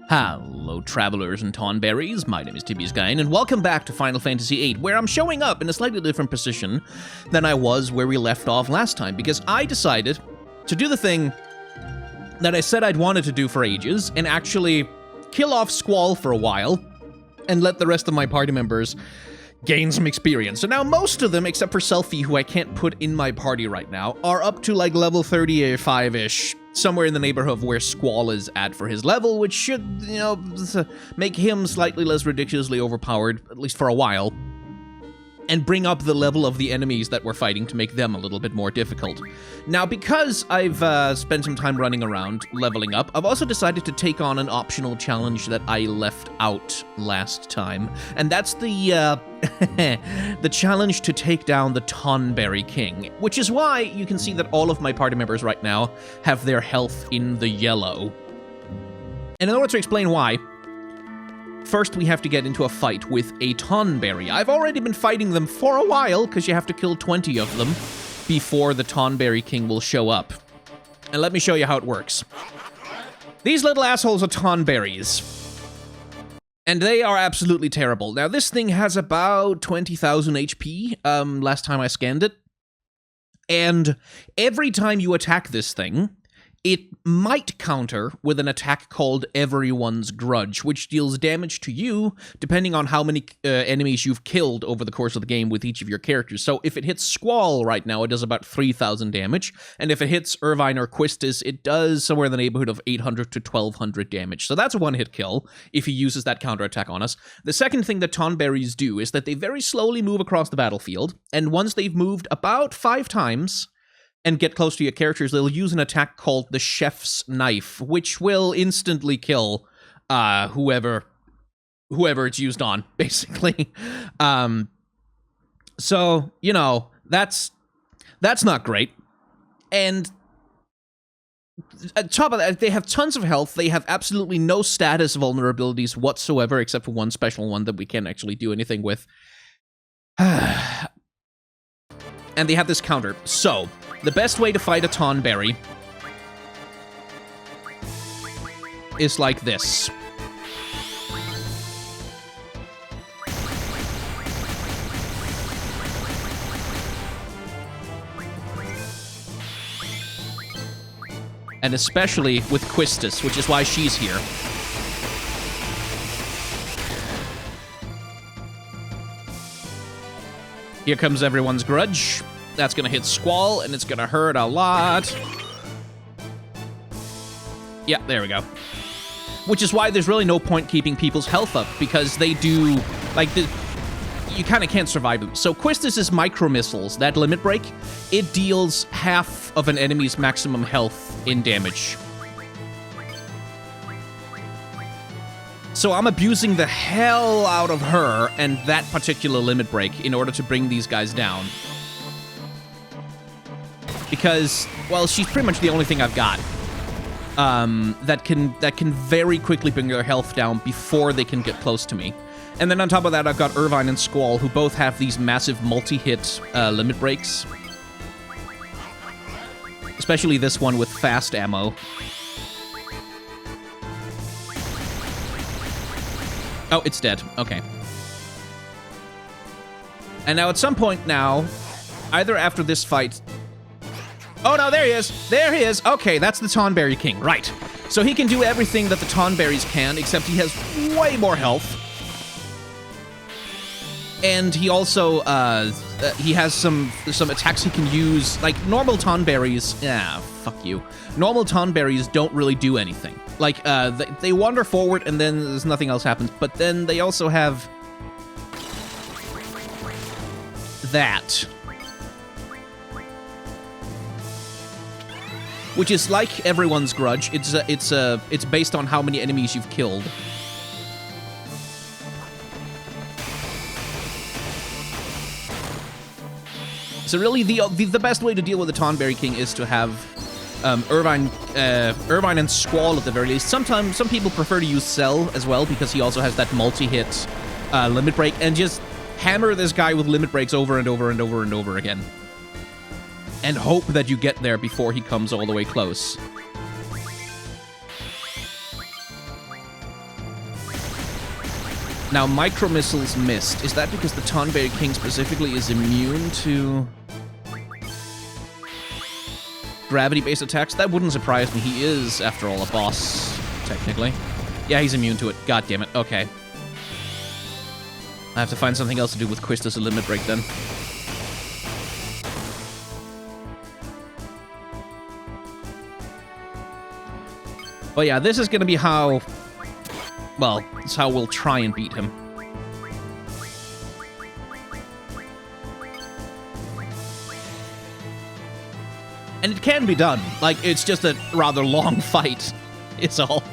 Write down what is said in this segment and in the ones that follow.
Hello, travelers and tonberries. My name is Tibiusgain, and welcome back to Final Fantasy VIII, where I'm showing up in a slightly different position than I was where we left off last time, because I decided to do the thing that I said I'd wanted to do for ages, and actually kill off Squall for a while, and let the rest of my party members gain some experience. So now most of them, except for Selphie, who I can't put in my party right now, are up to like level 35-ish, somewhere in the neighborhood of where Squall is at for his level, which should, you know, make him slightly less ridiculously overpowered, at least for a while, and bring up the level of the enemies that we're fighting to make them a little bit more difficult. Now, because I've spent some time running around, leveling up, I've also decided to take on an optional challenge that I left out last time, and that's the the challenge to take down the Tonberry King, which is why you can see that all of my party members right now have their health in the yellow. And in order to explain why, first, we have to get into a fight with a Tonberry. I've already been fighting them for a while, because you have to kill 20 of them before the Tonberry King will show up. And let me show you how it works. These little assholes are Tonberries, and they are absolutely terrible. Now, this thing has about 20,000 HP, last time I scanned it. And every time you attack this thing, it might counter with an attack called Everyone's Grudge, which deals damage to you depending on how many enemies you've killed over the course of the game with each of your characters. So if it hits Squall right now, it does about 3,000 damage, and if it hits Irvine or Quistis, it does somewhere in the neighborhood of 800 to 1,200 damage. So that's a one-hit kill if he uses that counterattack on us. The second thing that Tonberries do is that they very slowly move across the battlefield, and once they've moved about 5 times and get close to your characters, they'll use an attack called the Chef's Knife, which will instantly kill whoever it's used on, basically. So, you know, that's not great. And on top of that, they have tons of health. They have absolutely no status vulnerabilities whatsoever, except for one special one that we can't actually do anything with. And they have this counter. So, the best way to fight a Tonberry is like this. And especially with Quistis, which is why she's here. Here comes Everyone's Grudge. That's gonna hit Squall, and it's gonna hurt a lot. Yeah, there we go. Which is why there's really no point keeping people's health up, because they do, like, you kind of can't survive them. So Quistis' micro missiles, that limit break, it deals half of an enemy's maximum health in damage. So I'm abusing the hell out of her and that particular limit break in order to bring these guys down. Because, well, she's pretty much the only thing I've got that can very quickly bring their health down before they can get close to me. And then on top of that, I've got Irvine and Squall, who both have these massive multi-hit limit breaks. Especially this one with fast ammo. Oh, it's dead. Okay. And now at some point now, either after this fight... Oh, no, there he is. There he is. Okay, that's the Tonberry King. Right. So he can do everything that the Tonberries can, except he has way more health. And he also, he has some attacks he can use. Like, normal Tonberries... fuck you. Normal Tonberries don't really do anything. Like, they wander forward, and then there's nothing else happens. But then they also have... that. Which is like Everyone's Grudge. It's based on how many enemies you've killed. So really, the best way to deal with the Tonberry King is to have Irvine and Squall at the very least. Sometimes some people prefer to use Cell as well, because he also has that multi-hit limit break, and just hammer this guy with limit breaks over and over and over and over again. And hope that you get there before he comes all the way close. Now, micro missiles missed. Is that because the Tonberry King specifically is immune to gravity-based attacks? That wouldn't surprise me. He is, after all, a boss, technically. Yeah, he's immune to it. God damn it. Okay. I have to find something else to do with Quist as a limit break, then. But yeah, this is going to be how... Well, it's how we'll try and beat him. And it can be done. Like, it's just a rather long fight. It's all.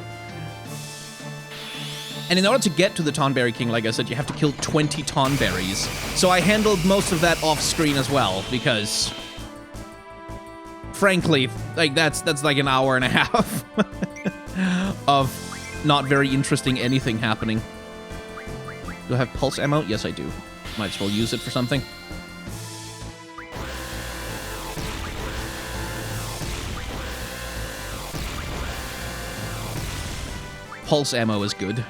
And in order to get to the Tonberry King, like I said, you have to kill 20 Tonberries. So I handled most of that off-screen as well, because... Frankly, like, that's like an hour and a half of not very interesting anything happening. Do I have pulse ammo? Yes, I do. Might as well use it for something. Pulse ammo is good.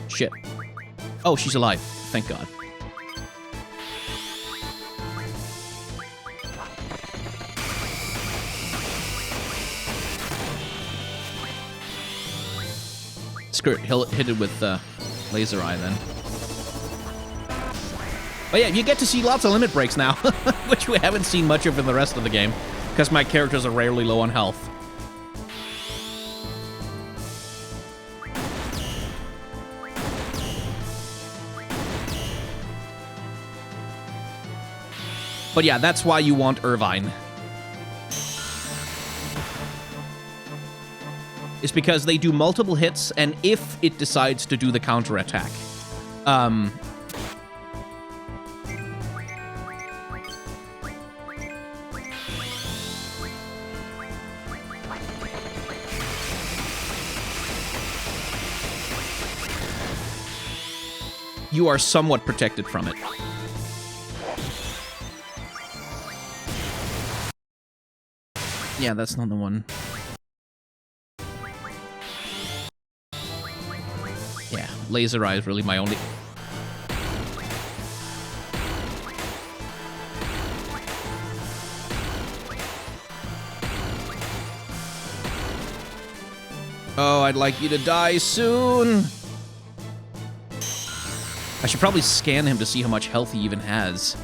Shit. Oh, she's alive. Thank God. Screw it. He'll hit it with laser eye then. But yeah, you get to see lots of limit breaks now, which we haven't seen much of in the rest of the game, because my characters are rarely low on health. But yeah, that's why you want Irvine. It's because they do multiple hits, and if it decides to do the counterattack, you are somewhat protected from it. Yeah, that's not the one. Yeah, laser eye is really my only... Oh, I'd like you to die soon! I should probably scan him to see how much health he even has.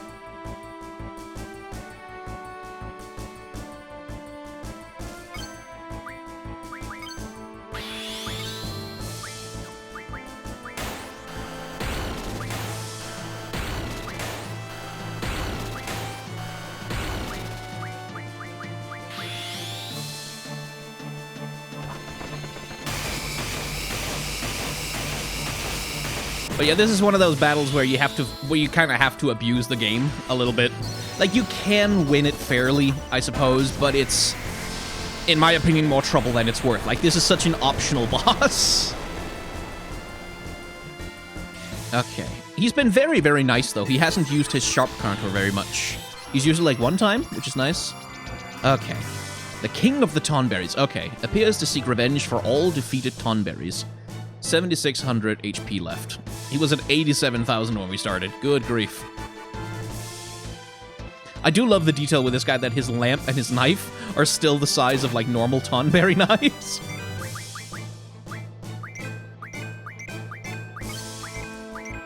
But yeah, this is one of those battles where you kind of have to abuse the game a little bit. Like, you can win it fairly, I suppose, but it's, in my opinion, more trouble than it's worth. Like, this is such an optional boss. Okay. He's been very, very nice, though. He hasn't used his sharp counter very much. He's used it, like, one time, which is nice. Okay. The King of the Tonberries. Okay. Appears to seek revenge for all defeated Tonberries. 7,600 HP left. He was at 87,000 when we started. Good grief. I do love the detail with this guy that his lamp and his knife are still the size of, like, normal Tonberry knives.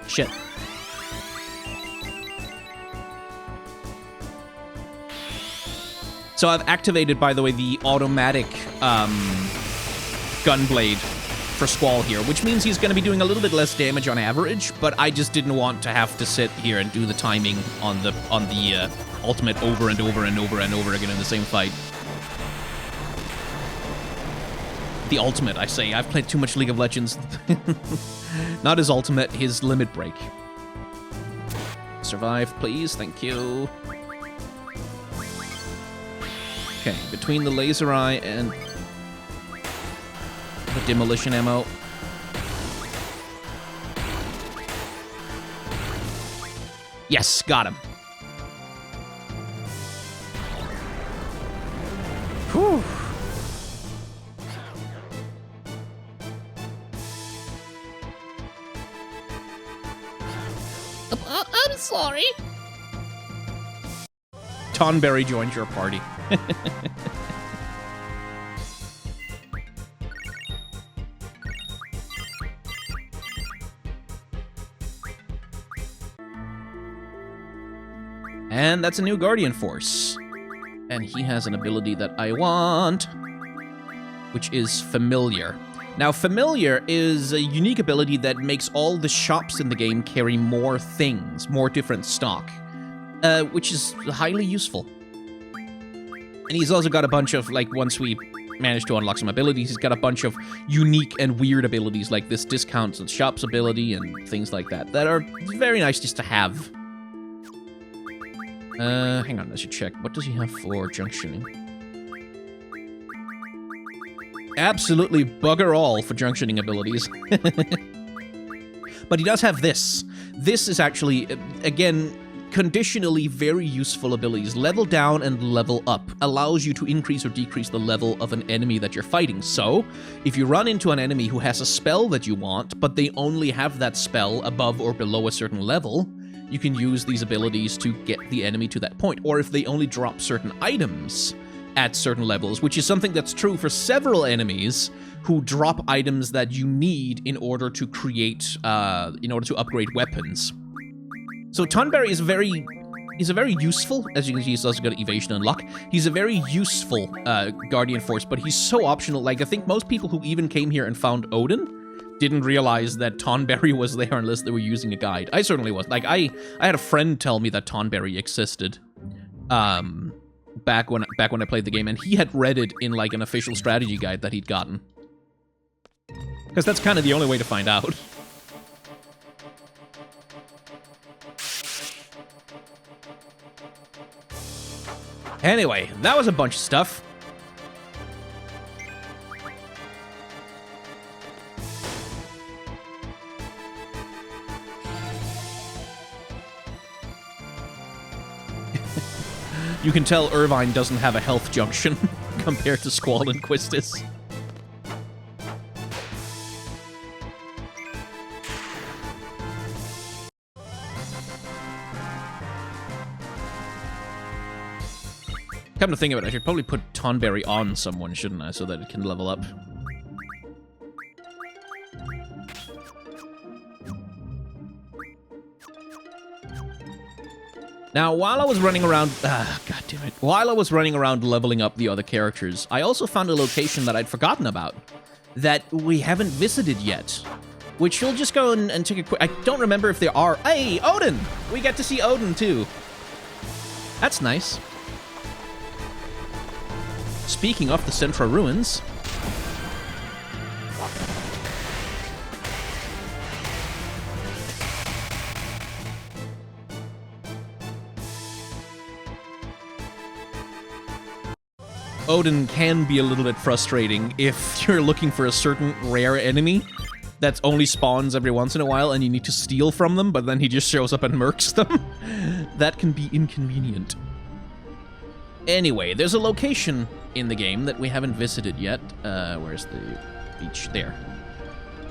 Shit. So I've activated, by the way, the automatic gunblade for Squall here, which means he's going to be doing a little bit less damage on average, but I just didn't want to have to sit here and do the timing on the ultimate over and over and over and over again in the same fight. The ultimate, I say. I've played too much League of Legends. Not his ultimate, his limit break. Survive, please. Thank you. Okay, between the laser eye and the demolition ammo. Yes, got him. Whew. I'm sorry. Tonberry joined your party. And that's a new Guardian Force. And he has an ability that I want, which is Familiar. Now, Familiar is a unique ability that makes all the shops in the game carry more things, more different stock, which is highly useful. And he's also got a bunch of, like, once we manage to unlock some abilities, he's got a bunch of unique and weird abilities, like this discounts and shops ability and things like that, that are very nice just to have. Hang on, I should check. What does he have for junctioning? Absolutely bugger all for junctioning abilities. But he does have this. This is actually, again, conditionally very useful abilities. Level down and level up allows you to increase or decrease the level of an enemy that you're fighting. So, if you run into an enemy who has a spell that you want, but they only have that spell above or below a certain level, you can use these abilities to get the enemy to that point. Or if they only drop certain items at certain levels, which is something that's true for several enemies who drop items that you need in order to create, in order to upgrade weapons. So Tonberry is a very useful, as you can see, he's also got evasion and luck. He's a very useful Guardian Force, but he's so optional. Like, I think most people who even came here and found Odin didn't realize that Tonberry was there unless they were using a guide. I certainly was. Like, I had a friend tell me that Tonberry existed back when I played the game, and he had read it in, like, an official strategy guide that he'd gotten. Because that's kind of the only way to find out. Anyway, that was a bunch of stuff. You can tell Irvine doesn't have a health junction compared to Squall and Quistis. Come to think of it, I should probably put Tonberry on someone, shouldn't I, so that it can level up. Now, while I was running around... God damn it. While I was running around leveling up the other characters, I also found a location that I'd forgotten about, that we haven't visited yet. Which we'll just go and take a quick... I don't remember if there are... Hey, Odin! We get to see Odin, too. That's nice. Speaking of the Central Ruins... Odin can be a little bit frustrating if you're looking for a certain rare enemy that only spawns every once in a while and you need to steal from them, but then he just shows up and murks them. That can be inconvenient. Anyway, there's a location in the game that we haven't visited yet. Where's the beach? There.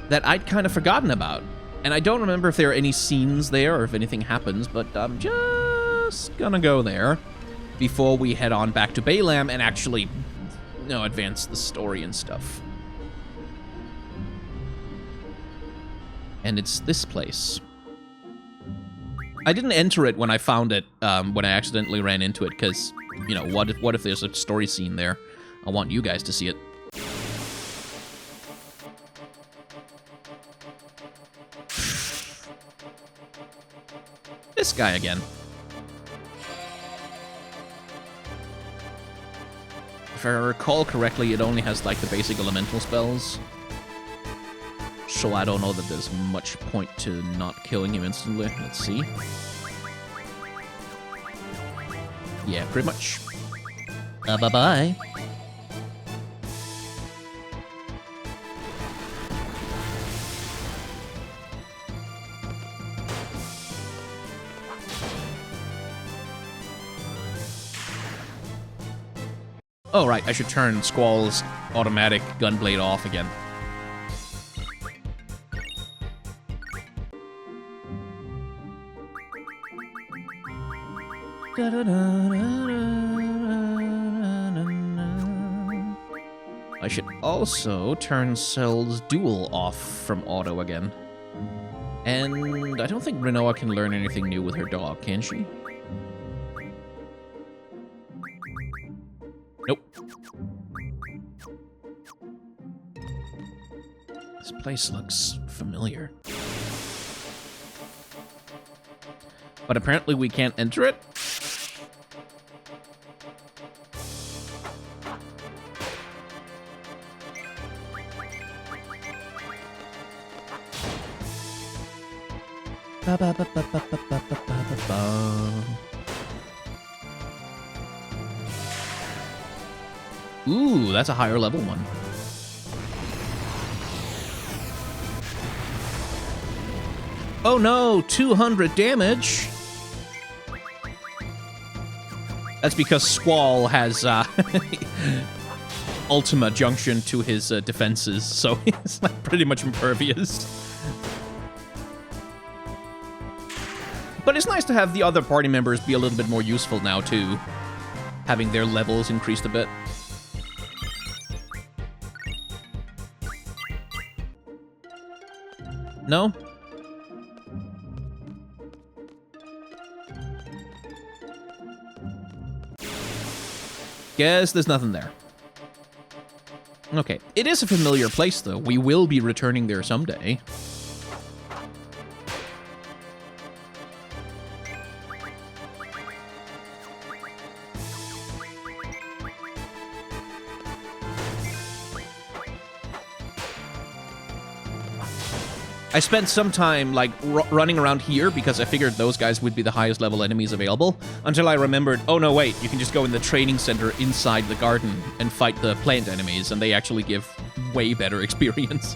That I'd kind of forgotten about. And I don't remember if there are any scenes there or if anything happens, but I'm just gonna go there before we head on back to Balamb and actually, you know, advance the story and stuff. And it's this place. I didn't enter it when I found it, when I accidentally ran into it, because, you know, what if there's a story scene there? I want you guys to see it. This guy again. If I recall correctly, it only has, like, the basic elemental spells. So I don't know that there's much point to not killing him instantly. Let's see. Yeah, pretty much. Bye-bye. Oh, right, I should turn Squall's automatic gunblade off again. I should also turn Cell's duel off from auto again. And I don't think Rinoa can learn anything new with her dog, can she? Nope. This place looks familiar. But apparently we can't enter it? Ooh, that's a higher level one. Oh no, 200 damage. That's because Squall has Ultima Junction to his defenses, so he's like pretty much impervious. But it's nice to have the other party members be a little bit more useful now, too. Having their levels increased a bit. No? Guess there's nothing there. Okay. It is a familiar place, though. We will be returning there someday. I spent some time, like, running around here because I figured those guys would be the highest level enemies available, until I remembered, oh no, wait, you can just go in the training center inside the garden and fight the plant enemies, and they actually give way better experience.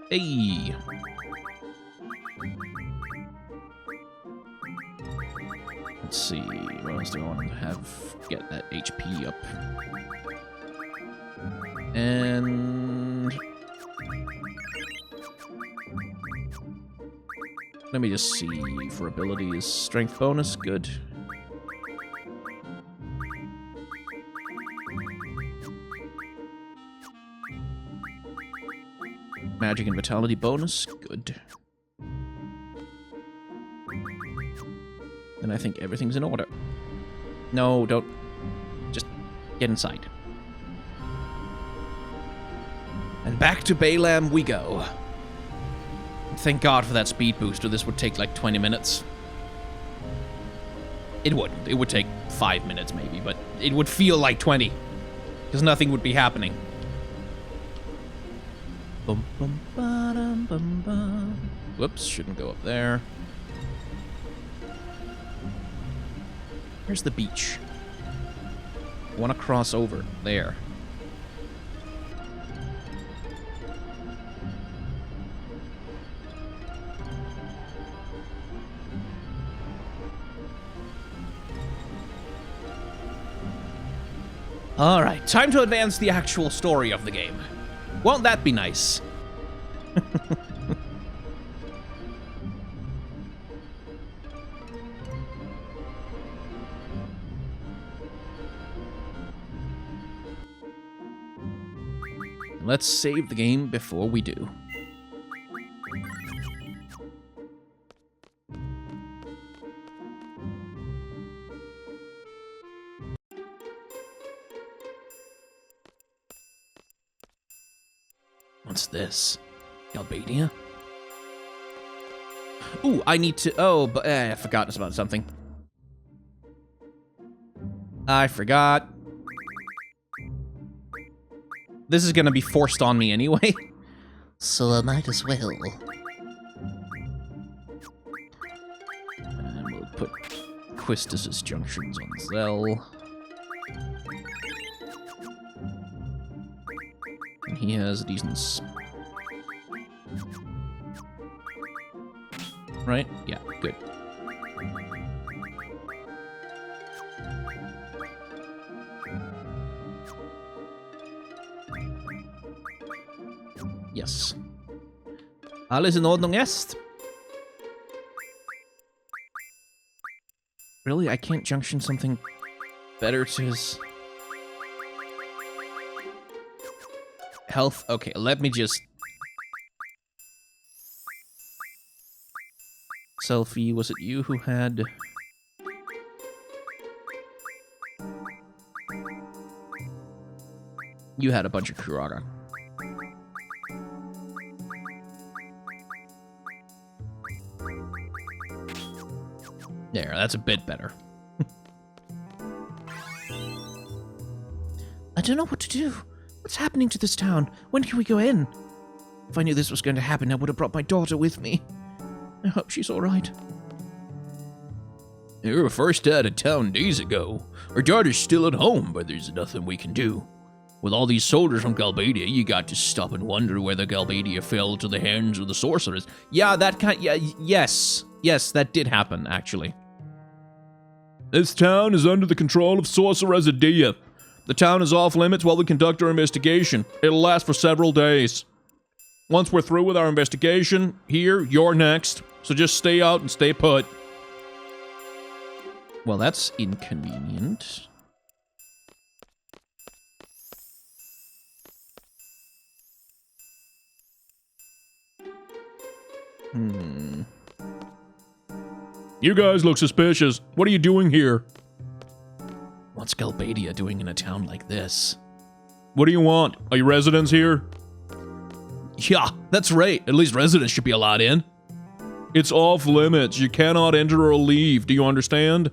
Hey. Let's see, what else do I want to have? Get that HP up. And let me just see for abilities. Strength bonus, good. Magic and vitality bonus, good. And I think everything's in order. No, don't. Just get inside. And back to Balamb we go. Thank God for that speed booster. This would take like 20 minutes. It wouldn't. It would take 5 minutes maybe, but it would feel like 20. Because nothing would be happening. Bum, bum, ba-dum, bum, bum. Whoops, shouldn't go up there. Where's the beach? I want to cross over. There. Alright, time to advance the actual story of the game. Won't that be nice? Let's save the game before we do. What's this? Albania? Ooh, I need to... Oh, but I forgot about something. I forgot. This is gonna be forced on me anyway. So I might as well. And we'll put Quistis's junctions on Zell. And he has a decent... Right? Yeah, good. Yes. Alles in Ordnung ist. Really? I can't junction something better to his health? Okay, let me just... Selfie, was it you who had... You had a bunch of Kuraga. There, that's a bit better. I don't know what to do. What's happening to this town? When can we go in? If I knew this was going to happen, I would have brought my daughter with me. I hope she's alright. You were first out of town days ago. Our daughter's still at home, but there's nothing we can do. With all these soldiers from Galbadia, you got to stop and wonder whether Galbadia fell to the hands of the sorcerers. Yeah, that kind... Yeah, yes. Yes, that did happen, actually. This town is under the control of Sorceress Adia. The town is off limits while we conduct our investigation. It'll last for several days. Once we're through with our investigation, here, you're next. So just stay out and stay put. Well, that's inconvenient. You guys look suspicious. What are you doing here? What's Galbadia doing in a town like this? What do you want? Are you residents here? Yeah, that's right. At least residents should be allowed in. It's off limits. You cannot enter or leave. Do you understand?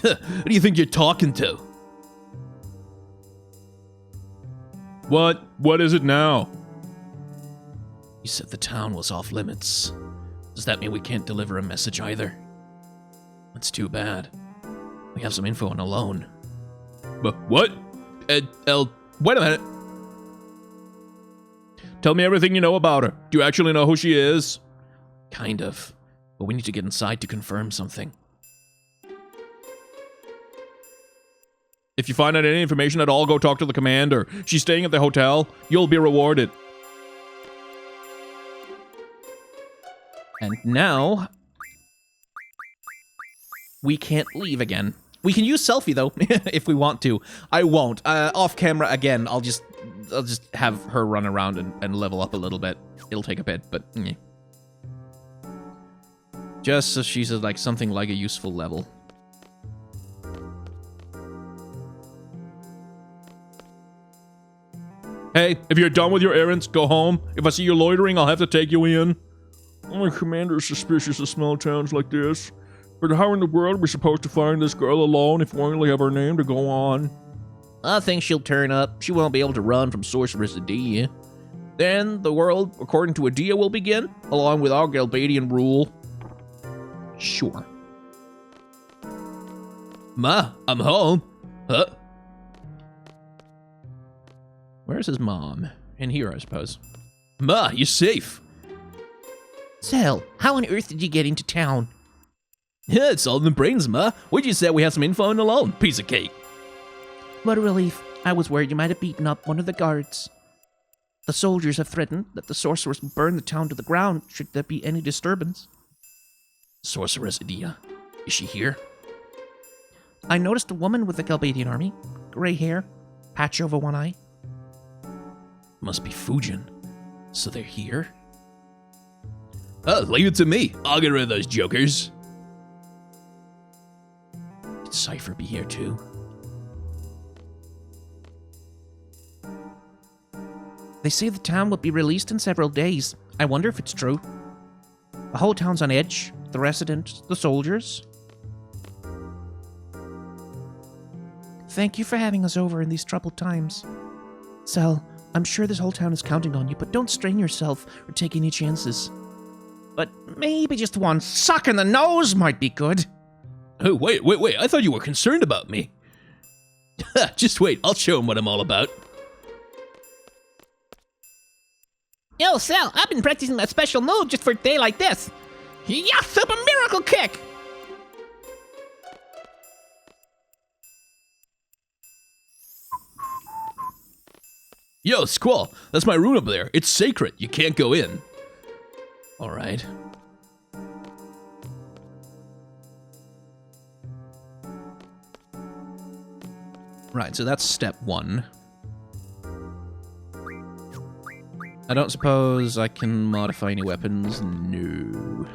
Who do you think you're talking to? What? What is it now? You said the town was off limits. Does that mean we can't deliver a message either? That's too bad. We have some info on Alone. But what? Wait a minute. Tell me everything you know about her. Do you actually know who she is? Kind of. But we need to get inside to confirm something. If you find out any information at all, go talk to the commander. She's staying at the hotel. You'll be rewarded. And now... we can't leave again. We can use selfie, though, if we want to. I won't. Off camera, again, I'll just have her run around and level up a little bit. It'll take a bit, but... just so she's at, like, something like a useful level. Hey, if you're done with your errands, go home. If I see you loitering, I'll have to take you in. My commander's suspicious of small towns like this. But how in the world are we supposed to find this girl alone if we only have her name to go on? I think she'll turn up. She won't be able to run from Sorceress Adia. Then the world, according to Adia, will begin, along with our Galbadian rule. Sure. Ma, I'm home. Huh? Where's his mom? In here, I suppose. Ma, you're safe. Sel, how on earth did you get into town? Yeah, it's all in the brains, Ma. We just said we have some info on Alone. Piece of cake. What a relief. I was worried you might have beaten up one of the guards. The soldiers have threatened that the sorceress will burn the town to the ground should there be any disturbance. Sorceress Adia. Is she here? I noticed a woman with the Galbadian army. Gray hair, patch over one eye. Must be Fujin. So they're here? Oh, leave it to me. I'll get rid of those jokers. Could Cypher be here too? They say the town will be released in several days. I wonder if it's true. The whole town's on edge. The residents, the soldiers. Thank you for having us over in these troubled times. Sel, I'm sure this whole town is counting on you, but don't strain yourself or take any chances. But maybe just one suck in the nose might be good. Oh, wait. I thought you were concerned about me. Just wait. I'll show him what I'm all about. Yo, Sel, I've been practicing that special move just for a day like this. Yeah, super miracle kick! Yo, Squall, that's my room up there. It's sacred. You can't go in. All right. Right, so that's step one. I don't suppose I can modify any weapons? No.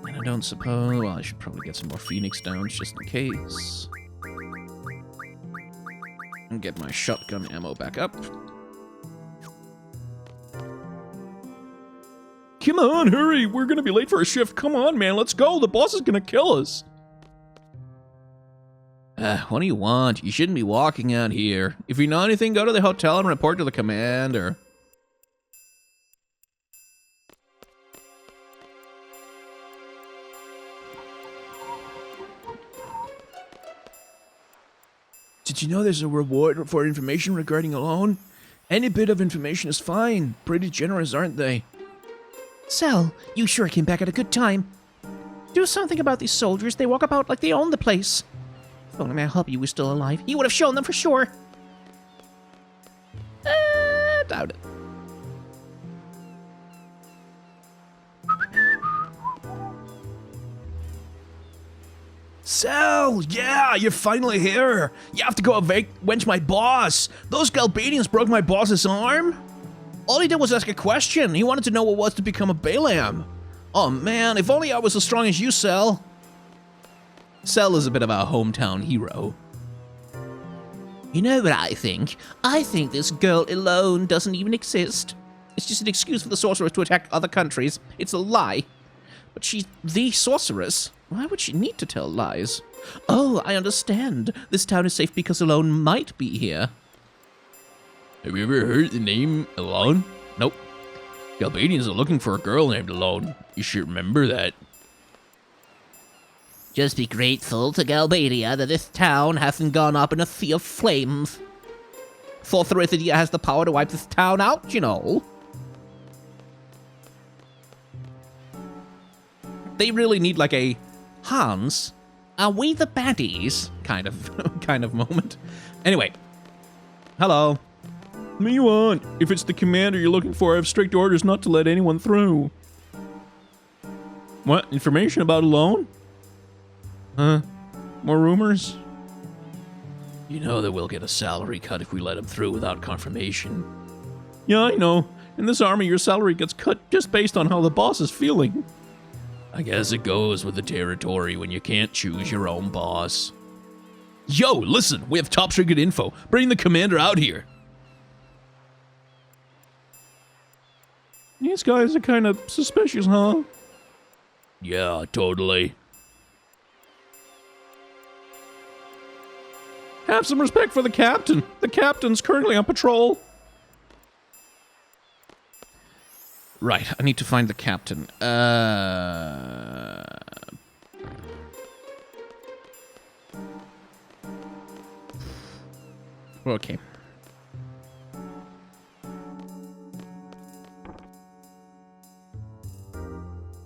And I don't suppose... Well, I should probably get some more Phoenix Downs just in case. And get my shotgun ammo back up. Come on, hurry! We're gonna be late for a shift. Come on, man, let's go. The boss is gonna kill us. What do you want? You shouldn't be walking out here. If you know anything, go to the hotel and report to the commander. Did you know there's a reward for information regarding a loan? Any bit of information is fine. Pretty generous, aren't they? Cell, you sure came back at a good time. Do something about these soldiers. They walk about like they own the place. If only my hubby was still alive, he would have shown them for sure. Doubt it. Cell, yeah, you're finally here. You have to go avenge my boss. Those Galbadians broke my boss's arm. All he did was ask a question. He wanted to know what it was to become a Balamb. Oh man, if only I was as strong as you, Cell. Cell is a bit of a hometown hero. You know what I think? I think this girl alone doesn't even exist. It's just an excuse for the sorceress to attack other countries. It's a lie. But she's the sorceress. Why would she need to tell lies? Oh, I understand. This town is safe because Alone might be here. Have you ever heard the name Alone? Nope. Galbadians are looking for a girl named Alone. You should remember that. Just be grateful to Galbadia that this town hasn't gone up in a sea of flames. Sorceressia has the power to wipe this town out, you know. They really need like a Hans, are we the baddies kind of moment. Anyway, hello. What do you want? If it's the commander you're looking for, I have strict orders not to let anyone through. What? Information about Alone? Huh? More rumors? You know that we'll get a salary cut if we let him through without confirmation. Yeah, I know. In this army, your salary gets cut just based on how the boss is feeling. I guess it goes with the territory when you can't choose your own boss. Yo, listen, we have top secret info. Bring the commander out here. These guys are kind of suspicious, huh? Yeah, totally. Have some respect for the captain. The captain's currently on patrol. Right, I need to find the captain. Okay.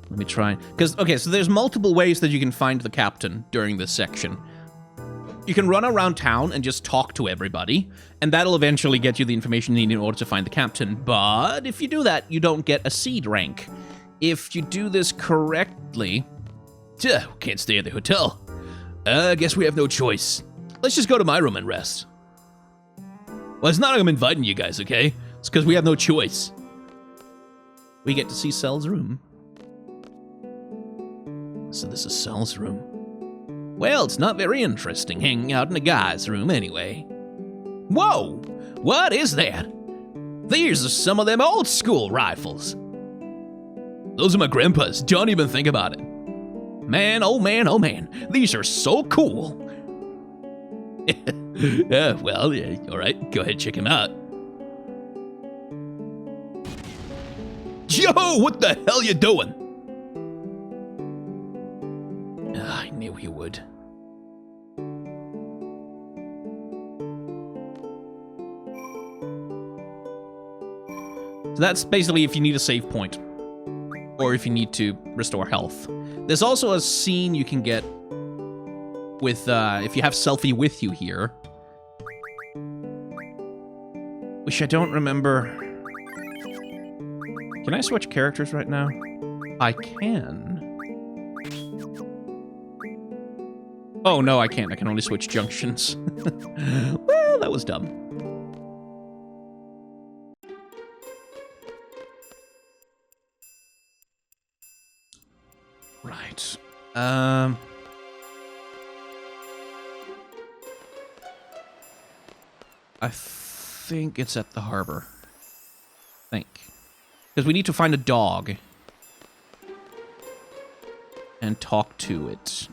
Let me try. Because, okay, so there's multiple ways that you can find the captain during this section. You can run around town and just talk to everybody, and that'll eventually get you the information you need in order to find the captain. But if you do that, you don't get a seed rank. If you do this correctly... Can't stay at the hotel. I guess we have no choice. Let's just go to my room and rest. Well, it's not like I'm inviting you guys, okay? It's because we have no choice. We get to see Cell's room. So this is Cell's room. Well, it's not very interesting hanging out in a guy's room anyway. Whoa! What is that? These are some of them old school rifles. Those are my grandpa's. Don't even think about it. Man, oh man, these are so cool. Well, yeah, all right, go ahead, check him out. Yo, what the hell you doing? I knew he would. So that's basically if you need a save point. or if you need to restore health. There's also a scene you can get with, if you have Selfie with you here. Which I don't remember. Can I switch characters right now? I can. Oh, no, I can't. I can only switch junctions. Well, that was dumb. Right. I think it's at the harbor. I think. Because we need to find a dog. And talk to it.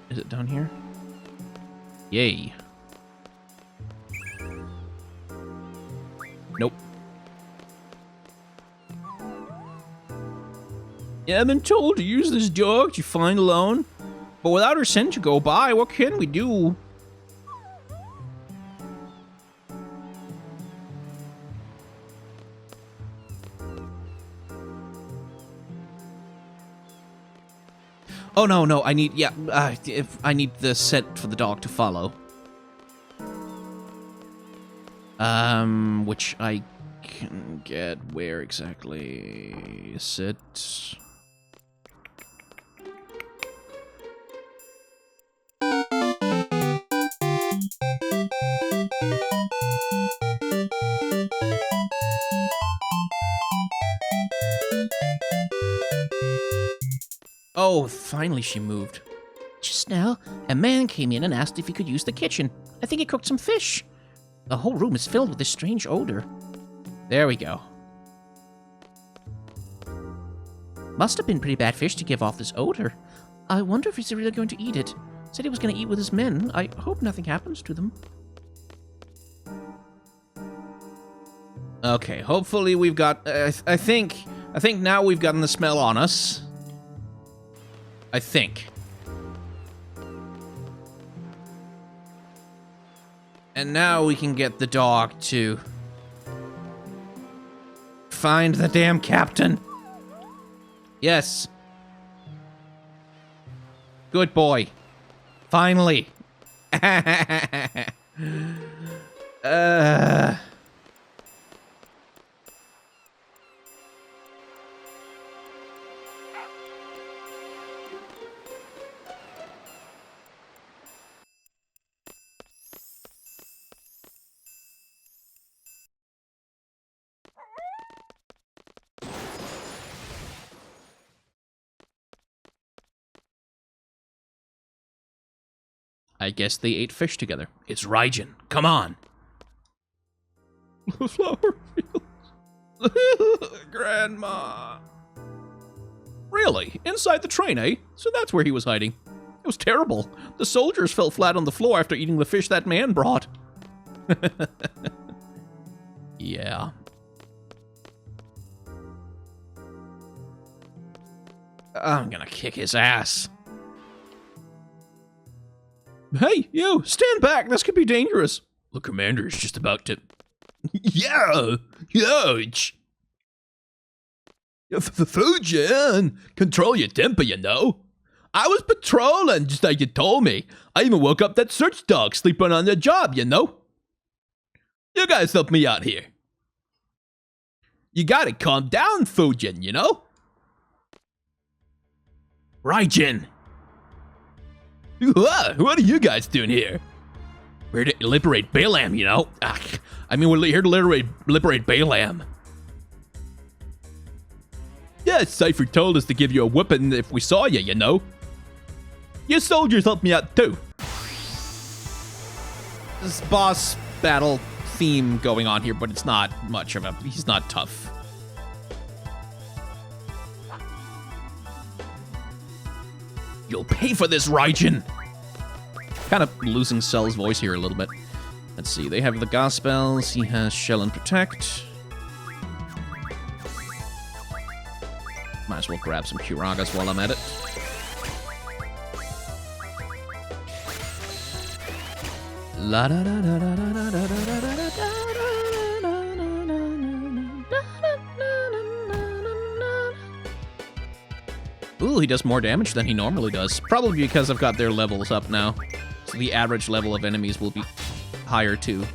Is it down here? Yay. Nope. Yeah, I've been told to use this dog to find alone. But without her scent to go by, what can we do? Oh, no, I need, I need the scent for the dog to follow. Which I can get where exactly? Is it? Oh, finally she moved. Just now, a man came in and asked if he could use the kitchen. I think he cooked some fish. The whole room is filled with this strange odor. There we go. Must have been pretty bad fish to give off this odor. I wonder if he's really going to eat it. Said he was going to eat with his men. I hope nothing happens to them. Okay, hopefully we've got... I think now we've gotten the smell on us. I think. And now we can get the dog to find the damn captain. Yes. Good boy. Finally. I guess they ate fish together. It's Raijin. Come on. The flower fields. Grandma. Really? Inside the train, eh? So that's where he was hiding. It was terrible. The soldiers fell flat on the floor after eating the fish that man brought. Yeah. I'm gonna kick his ass. Hey, you! Stand back! This could be dangerous. The commander is just about to... Yeah! Huge! Fujian! Control your temper, you know. I was patrolling, just like you told me. I even woke up that search dog sleeping on the job, you know. You guys help me out here. You gotta calm down, Fujin, you know? Raijin! What are you guys doing here? We're here to liberate Balamb, you know? I mean, we're here to liberate Balamb. Yeah, Cypher told us to give you a whipping if we saw you, you know? You soldiers helped me out, too. This boss battle theme going on here, but it's not much of a... He's not tough. You'll pay for this, Raijin! Kind of losing Cell's voice here a little bit. Let's see, they have the Gospels, he has Shell and Protect. Might as well grab some Curagas while I'm at it. La da da da da da da da da da da da da da. Ooh, he does more damage than he normally does. Probably because I've got their levels up now. So the average level of enemies will be higher too.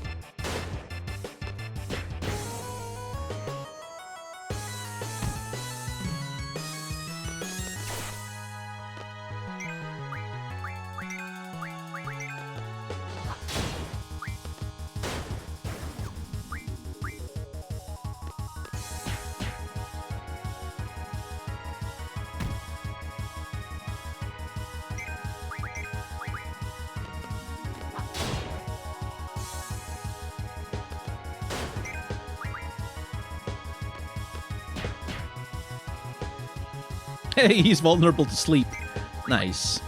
Hey, he's vulnerable to sleep. Nice.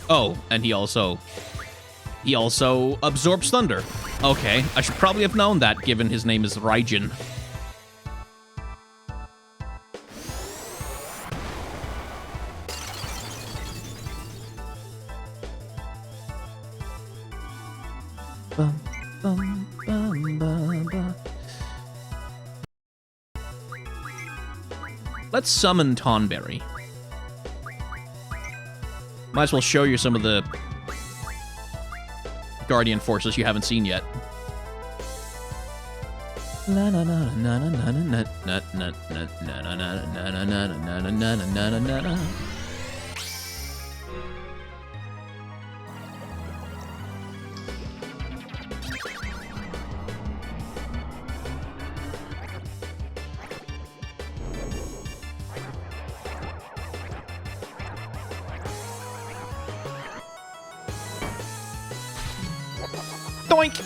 Oh, and he also absorbs thunder. Okay, I should probably have known that, given his name is Raijin. Bum, bum, bum, bum, bum. Let's summon Tonberry. Might as well show you some of the Guardian forces you haven't seen yet. Doink!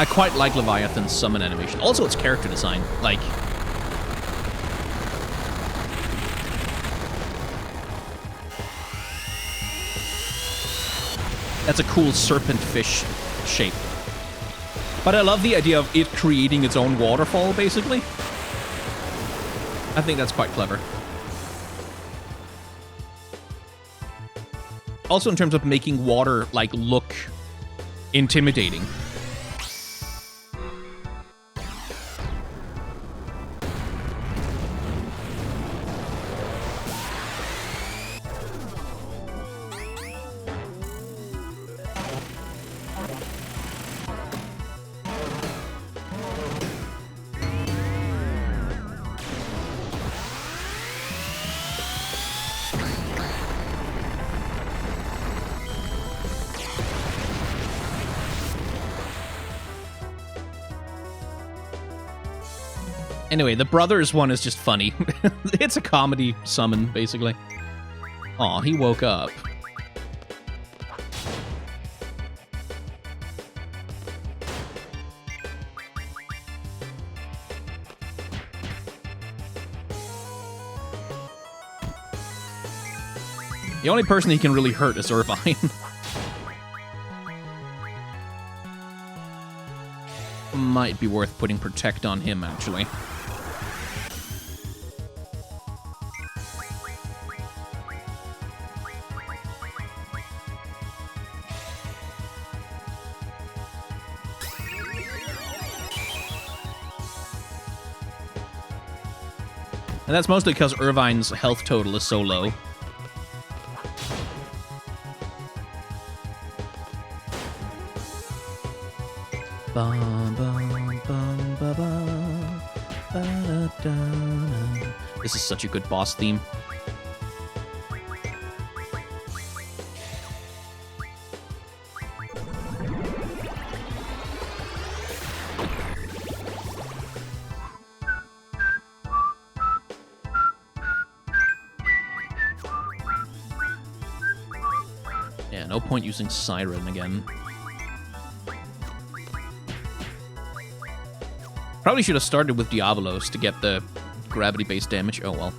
I quite like Leviathan's summon animation. Also, its character design. Like, that's a cool serpent fish shape. But I love the idea of it creating its own waterfall, basically. I think that's quite clever. Also in terms of making water, like, look intimidating. Anyway, the brothers one is just funny. It's a comedy summon, basically. Aw, he woke up. The only person he can really hurt is Irvine. Might be worth putting Protect on him, actually. And that's mostly because Irvine's health total is so low. This is such a good boss theme. Yeah, no point using Siren again. Probably should have started with Diabolos to get the gravity-based damage. Oh, well.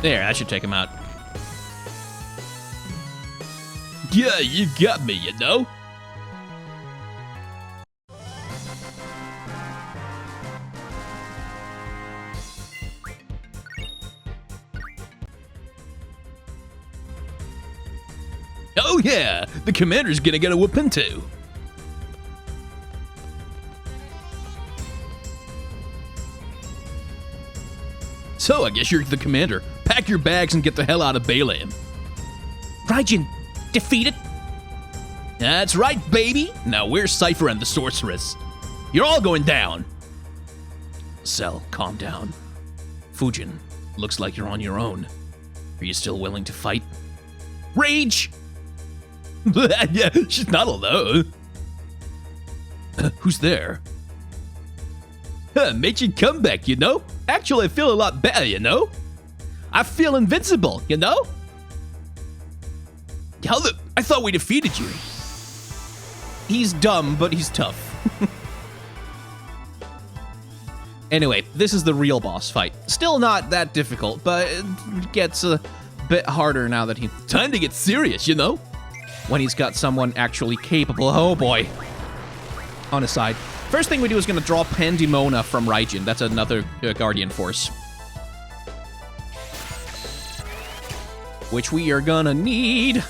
There, that should take him out. Yeah, you got me, you know? Oh yeah, the commander's gonna get a whooping too. So, I guess you're the commander. Pack your bags and get the hell out of Balamb. Raijin, defeated? That's right, baby. Now where's Cypher and the sorceress? You're all going down. Cell, calm down. Fujin, looks like you're on your own. Are you still willing to fight? Rage! Yeah, she's not alone. Who's there? Made your comeback, you know? Actually, I feel a lot better, you know? I feel invincible, you know? I thought we defeated you. He's dumb, but he's tough. Anyway, this is the real boss fight. Still not that difficult, but it gets a bit harder now that he... Time to get serious, you know? When he's got someone actually capable. Oh boy. On his side. First thing we do is going to draw Pandemona from Raijin. That's another Guardian Force. Which we are gonna need.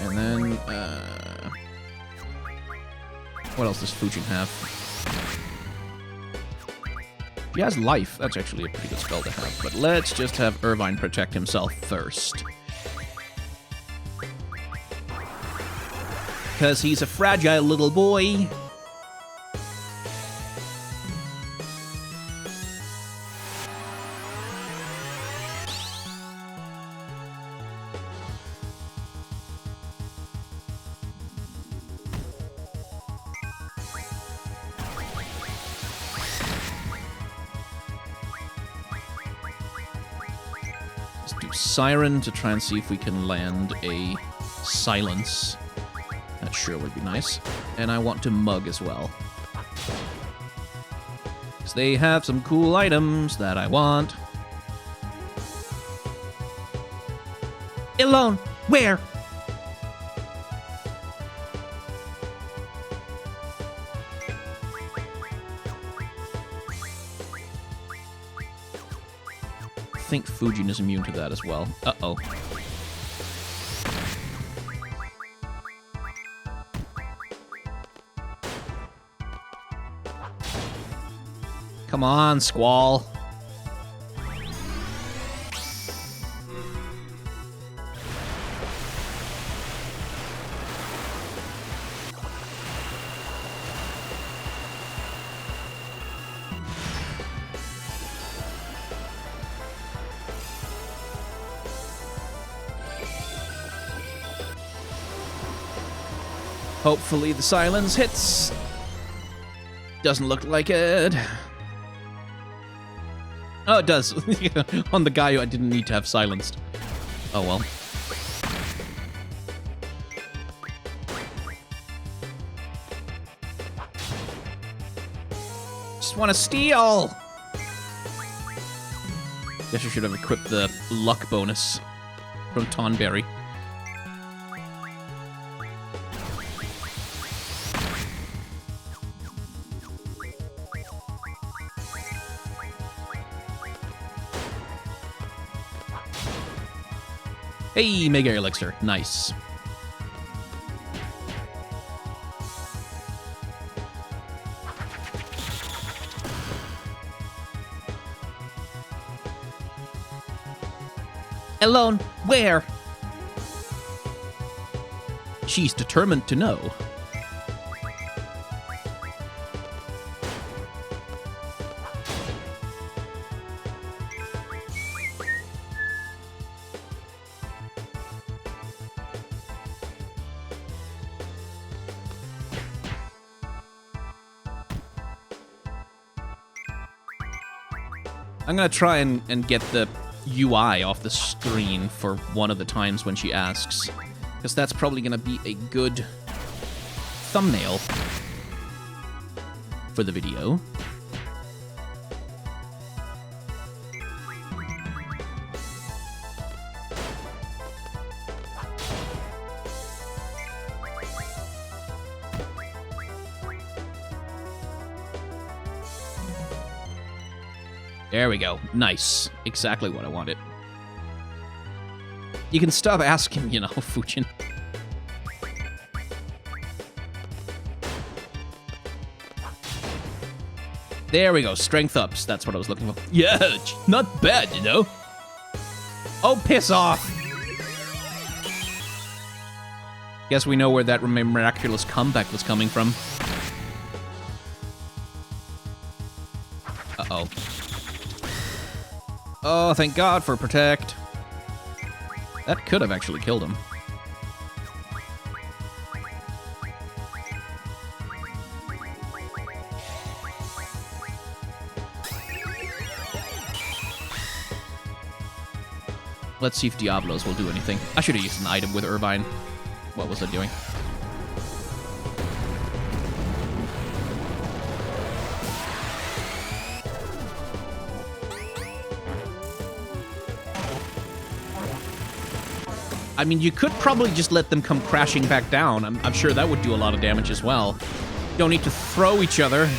And then, what else does Fujin have? He has life. That's actually a pretty good spell to have. But let's just have Irvine protect himself first. Because he's a fragile little boy. Let's do Siren to try and see if we can land a silence. That sure would be nice. And I want to mug as well. Because they have some cool items that I want. Alone, where? I think Fujin is immune to that as well. Uh-oh. Come on, Squall. Hopefully the silence hits. Doesn't look like it. Oh, it does. On the guy who I didn't need to have silenced. Oh, well. Just want to steal! Guess I should have equipped the luck bonus from Tonberry. Hey, Mega Elixir. Nice. Alone, where? She's determined to know. I'm gonna try and get the UI off the screen for one of the times when she asks, because that's probably gonna be a good thumbnail for the video. There we go. Nice. Exactly what I wanted. You can stop asking, you know, Fujin. There we go. Strength ups. That's what I was looking for. Yeah, not bad, you know. Oh, piss off. Guess we know where that miraculous comeback was coming from. Uh-oh. Oh, thank God for Protect. That could have actually killed him. Let's see if Diablos will do anything. I should have used an item with Irvine. What was I doing? I mean, you could probably just let them come crashing back down. I'm sure that would do a lot of damage as well. You don't need to throw each other.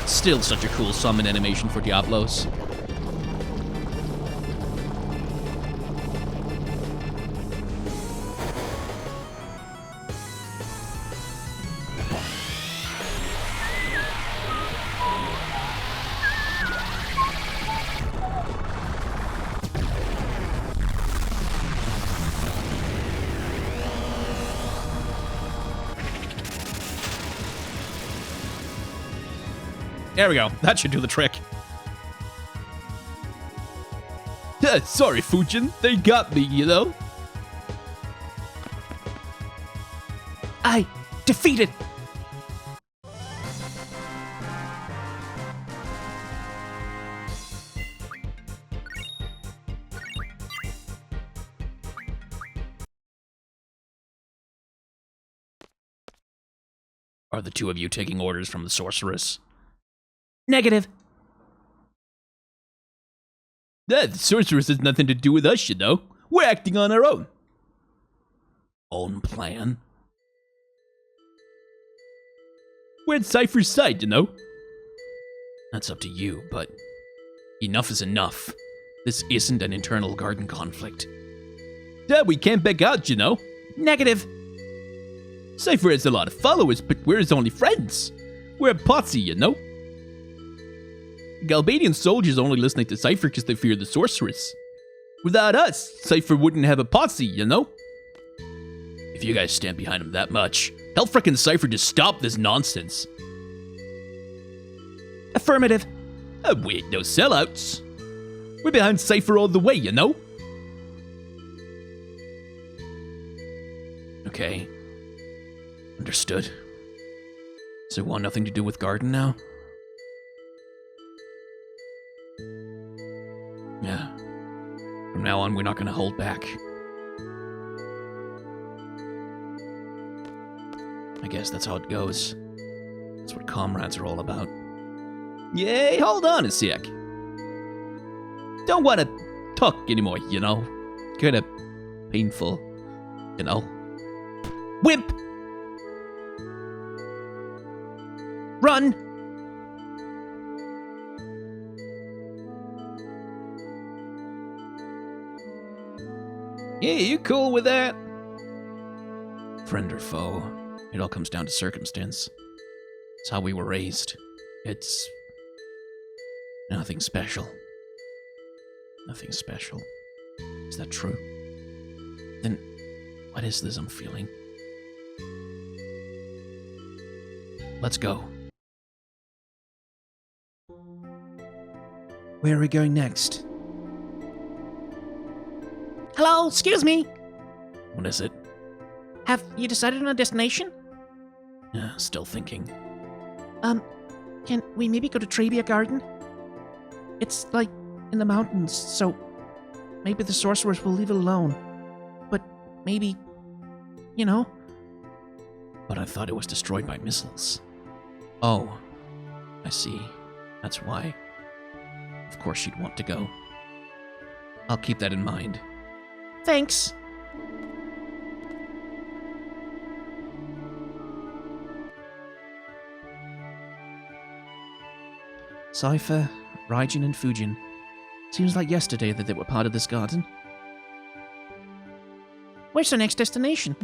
Still such a cool summon animation for Diablos. There we go. That should do the trick. Sorry, Fujin. They got me, you know? I defeated. Are the two of you taking orders from the sorceress? Negative. The sorceress has nothing to do with us, you know. We're acting on our own. Own plan? We're at Cypher's side, you know. That's up to you, but enough is enough. This isn't an internal garden conflict. Yeah, we can't back out, you know. Negative. Cypher has a lot of followers, but we're his only friends. We're a posse, you know. Galbadian soldiers only listening to Cypher because they fear the sorceress. Without us, Cypher wouldn't have a posse, you know? If you guys stand behind him that much, tell frickin' Cypher to stop this nonsense. Affirmative. We ain't no sellouts. We're behind Cypher all the way, you know? Okay. Understood. So want nothing to do with Garden now? Yeah. From now on, we're not gonna hold back. I guess that's how it goes. That's what comrades are all about. Yay, hold on a sec. Don't want to talk anymore, you know? Kind of painful, you know? Wimp! Run! Yeah, you cool with that? Friend or foe, it all comes down to circumstance. It's how we were raised. It's nothing special. Nothing special. Is that true? Then what is this I'm feeling? Let's go. Where are we going next? Hello, excuse me. What is it? Have you decided on a destination? Still thinking. Can we maybe go to Trebia Garden? It's, like, in the mountains, so maybe the sorcerers will leave it alone. But maybe, you know? But I thought it was destroyed by missiles. Oh, I see. That's why. Of course you'd want to go. I'll keep that in mind. Thanks. Cypher, Raijin, and Fujin. Seems like yesterday that they were part of this garden. Where's our next destination?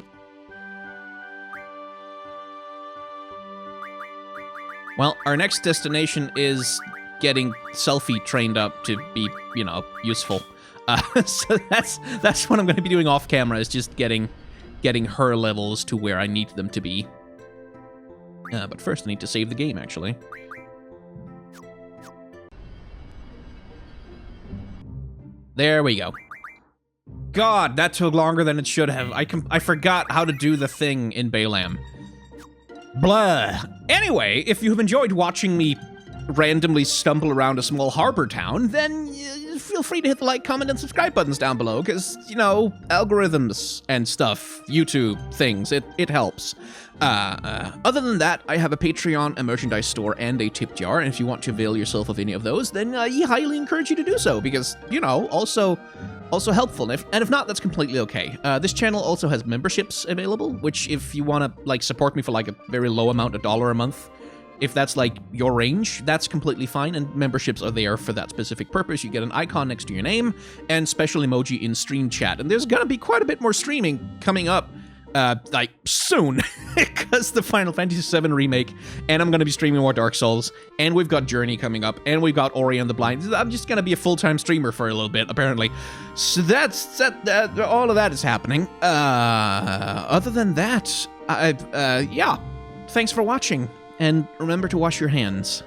Well, our next destination is getting Selfie trained up to be, you know, useful. So that's what I'm going to be doing off camera, is just getting her levels to where I need them to be. But first I need to save the game, actually. There we go. God, that took longer than it should have. I forgot how to do the thing in Balamb. Blah. Anyway, if you have enjoyed watching me randomly stumble around a small harbor town, then feel free to hit the like, comment, and subscribe buttons down below, because, you know, algorithms and stuff, YouTube things, it helps. Other than that, I have a Patreon, a merchandise store, and a tip jar, and if you want to avail yourself of any of those, then I highly encourage you to do so, because, you know, also helpful, and if not, that's completely okay. This channel also has memberships available, which if you want to, like, support me for, like, a very low amount, $1 a month, if that's, like, your range, that's completely fine, and memberships are there for that specific purpose. You get an icon next to your name, and special emoji in stream chat, and there's gonna be quite a bit more streaming coming up, like, soon, because the Final Fantasy VII Remake, and I'm gonna be streaming more Dark Souls, and we've got Journey coming up, and we've got Ori and the Blind. I'm just gonna be a full-time streamer for a little bit, apparently. So that's all of that is happening. Other than that, yeah, thanks for watching. And remember to wash your hands.